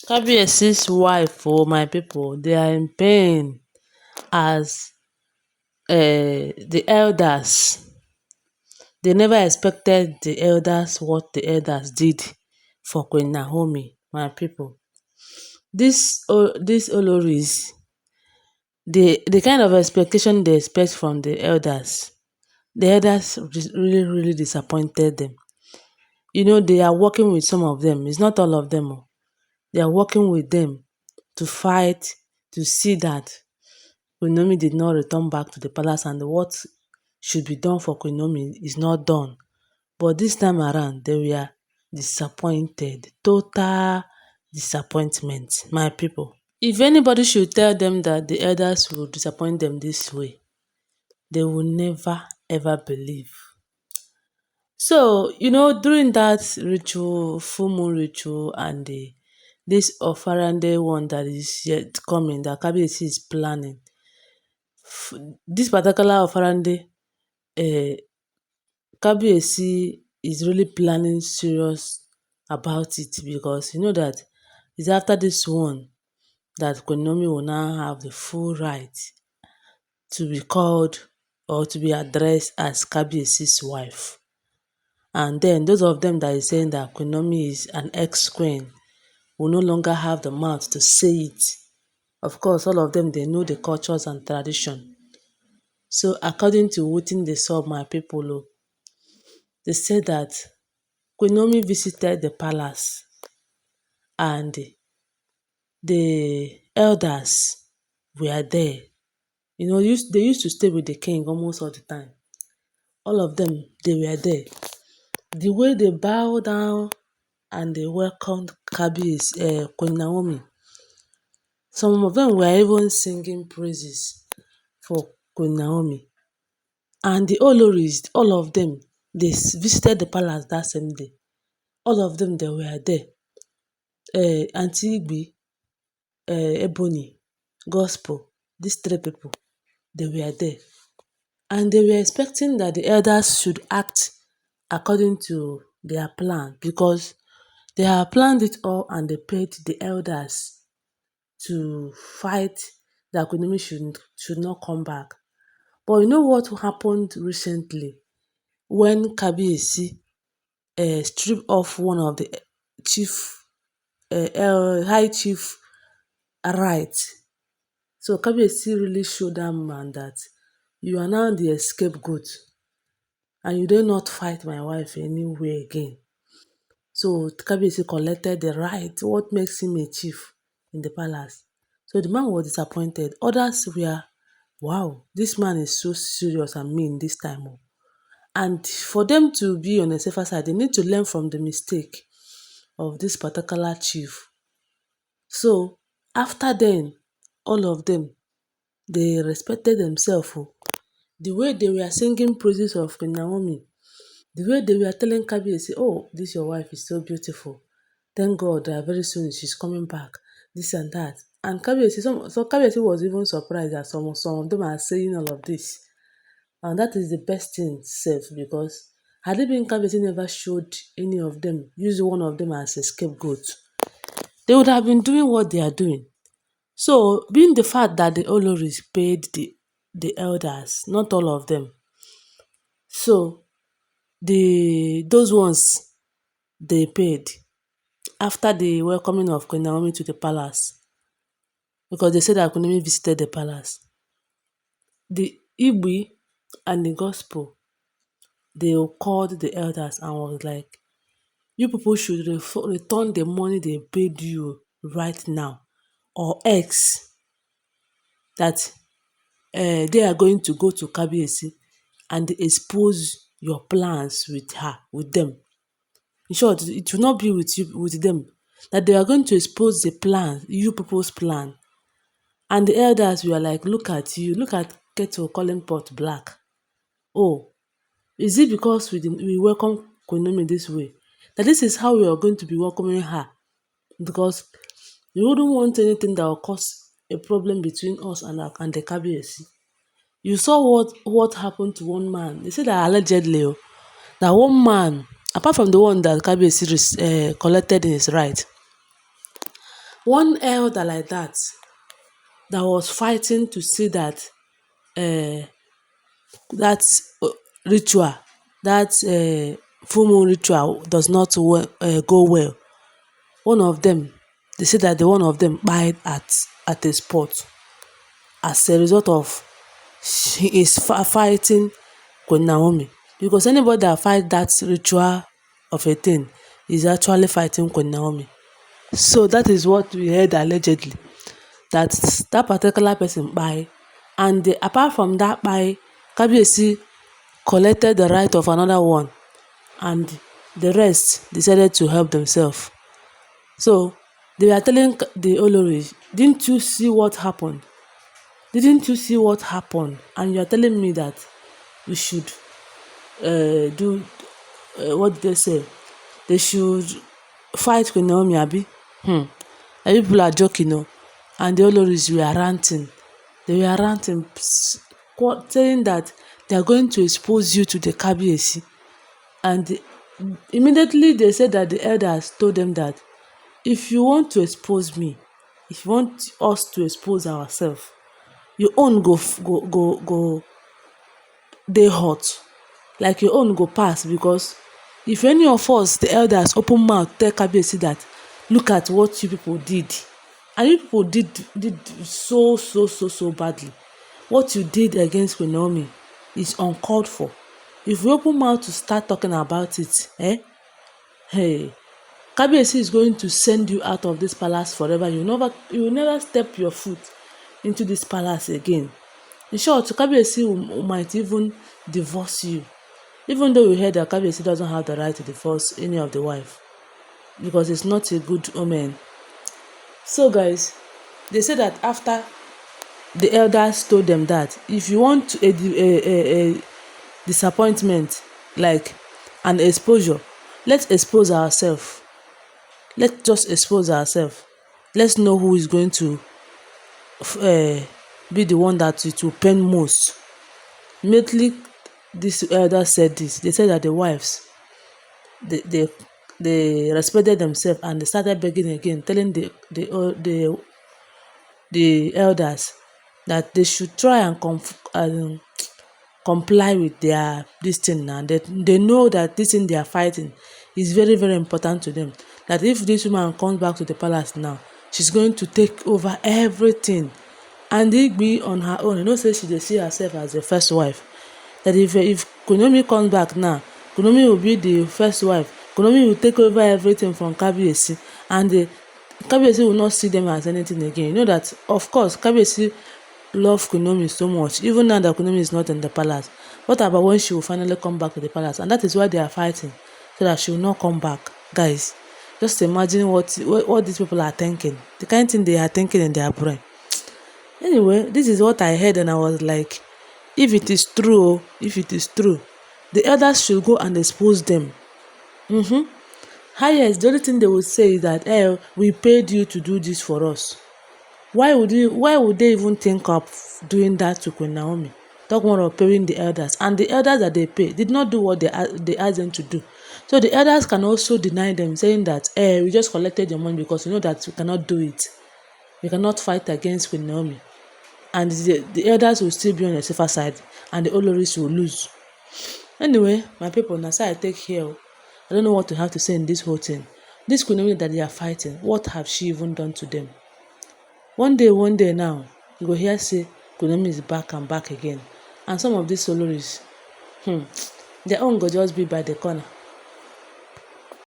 Kabiyesi's wife my people, they are in pain as the elders, they never expected the elders what the elders did for Queen Naomi, my people. Dis olories, the kind of expectation they expect from the elders really disappointed them. You know, they are working with some of them, it's not all of them. They are working with them to fight, to see that Queen Naomi did not return back to the palace and what should be done for Queen Naomi is not done. But this time around, they were disappointed. Total disappointment, my people. If anybody should tell them that the elders will disappoint them this way, they will never ever believe. So, during that ritual, full moon ritual, and this Ofarande one that is yet coming, that Kabiyesi is planning, this particular Ofarande, uh, Kabiyesi is really planning serious about it because you know that it's after this one that Queen Naomi will now have the full right to be called or to be addressed as Kabiyesi's wife. And then those of them that is saying that Queen Naomi is an ex-queen will no longer have the mouth to say it. Of course, all of them, they know the cultures and tradition. So according to wetin they saw my people, they said that Queen Naomi visited the palace and the elders were there. They used to stay with the king almost all the time. All of them, they were there. The way they bow down and they welcomed Queen Naomi, some of them were even singing praises for Queen Naomi. And the olories, all of them, they visited the palace that same day. All of them, they were there. Auntie Igbi, Ebony, Gospel, these three people, they were there. And they were expecting that the elders should act according to their plan because they have planned it all and they paid the elders to fight that Queen Naomi should not come back. But you know what happened recently when Kabiyesi stripped off one of the chief, high chief rights. So Kabiyesi really showed that man that you are now the scapegoat and you dare not fight my wife anywhere again. So Kabiyesi collected the right, what makes him a chief in the palace. So the man was disappointed. Others were, wow, this man is so serious and mean this time. And for them to be on a safer side, they need to learn from the mistake of this particular chief. So after then, all of them, they respected themselves. The way they were singing praises of Queen Naomi, the way they were telling Kabiyesi, oh, this your wife is so beautiful. Thank God that very soon she's coming back. This and that. And Kabiyesi was even surprised that some of them are saying all of this. And that is the best thing safe because had it been Kabiyesi never showed any of them, used one of them as a scapegoat, they would have been doing what they are doing. So, being the fact that the olories paid the elders, not all of them. So, those ones they paid after the welcoming of Queen Naomi to the palace because they said that Queen Naomi visited the palace. The Igbi and the gospel, they called the elders and was like, you people should return the money they paid you right now or else that they are going to go to Kabiyesi and expose your plans with them. In short, it will not be with them. That they are going to expose the plan, you people's plan. And the elders were like, look at you, look at kettle calling pot black. Oh, is it because we welcome Queen Naomi this way? That this is how we are going to be welcoming her. Because we wouldn't want anything that will cause a problem between us and the Kabiyesi. You saw what happened to one man. They said that allegedly, that one man, apart from the one that Kabiyesi collected in his right, One elder like that was fighting to see that um that ritual, that full moon ritual does not go well. One of them, they say that the one of them died at a spot as a result of she is fighting Queen Naomi, because anybody that fight that ritual of a thing is actually fighting Queen Naomi. So that is what we heard allegedly, that that particular person kpai, and apart from that kpai, Kabiyesi collected the right of another one, and the rest decided to help themselves. So they were telling the olories, didn't you see what happened? Didn't you see what happened? And you are telling me that we should do what did they say? They should fight Queen Naomi, abi? And people are joking, and the olories were ranting. They were ranting, saying that they are going to expose you to the Kabiyesi. And immediately they said that the elders told them that if you want to expose me, if you want us to expose ourselves, your own go dey hot, like your own go pass, because if any of us the elders open mouth tell Kabiyesi that look at what you people did, and you people did so badly, what you did against Queen Naomi is uncalled for. If we open mouth to start talking about it, hey, Kabiyesi is going to send you out of this palace forever. You will never step your foot into this palace again. In short, Kabiyesi might even divorce you, even though we heard that Kabiyesi doesn't have the right to divorce any of the wife, because it's not a good omen. So guys, they say that after the elders told them that if you want a disappointment, like an exposure, let's expose ourselves. Let's just expose ourselves. Let's know who is going to be the one that it will pain most. Immediately this elder said this, they said that the wives, they they they respected themselves, and they started begging again, telling the elders that they should try and comply with their this thing now. They know that this thing they are fighting is very, very important to them. That if this woman comes back to the palace now, she's going to take over everything. And Igbi on her own, say she dey see herself as the first wife. That if Queen Naomi comes back now, Queen Naomi will be the first wife. Queen Naomi will take over everything from Kabiyesi, and Kabiyesi will not see them as anything again. You know that, of course, Kabiyesi love Queen Naomi so much, even now that Queen Naomi is not in the palace. What about when she will finally come back to the palace? And that is why they are fighting, so that she will not come back. Guys, just imagine what these people are thinking, the kind thing they are thinking in their brain. Anyway, this is what I heard, and I was like, if it is true, the elders should go and expose them. Highest, the only thing they will say is that, we paid you to do this for us. Why would they even think of doing that to Queen Naomi? Talk more of paying the elders, and the elders that they pay did not do what they asked them to do. So the elders can also deny them, saying that, we just collected your money because you know that we cannot do it. We cannot fight against Queen Naomi. And the elders will still be on the safer side, and the olories will lose. Anyway, my people, na so I take here. I don't know what to have to say in this whole thing. This Queen Naomi that they are fighting, what have she even done to them? One day now, you go hear say Queen Naomi is back and back again. And some of these olories, their own go just be by the corner.